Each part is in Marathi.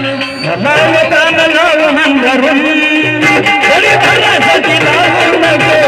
लावताना लाव हंगरून तरी भरासाठी लावू नको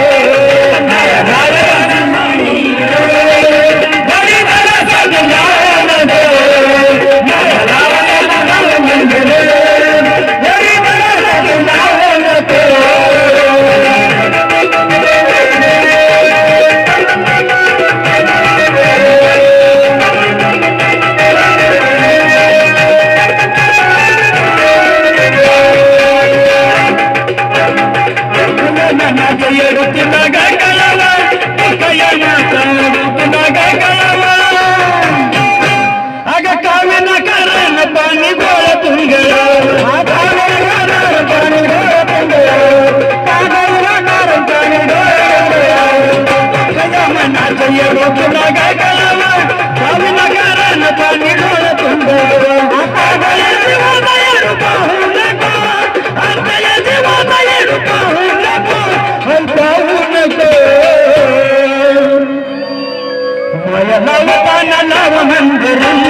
लावताना लाव हंगरून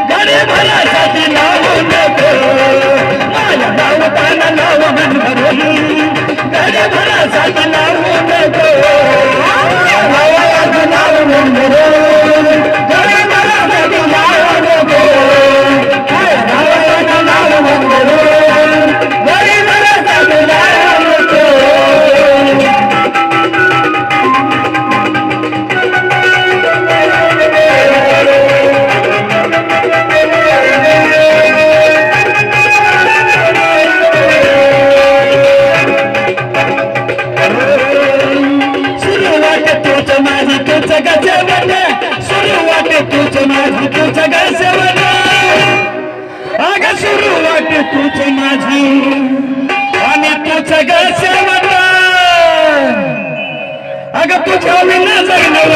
गडे भरासाठी लावू नको माया लावताना लाव हंगरून गडे भरासाठी लावू नको लाव हंगरून गडे भरासाठी लावू नको लावताना लाव हंगरून गडे भरासाठी लावू नको सुरुवात तुझ माझी आणि तुझं ग सेवन अगं तुझ्या विना जगणं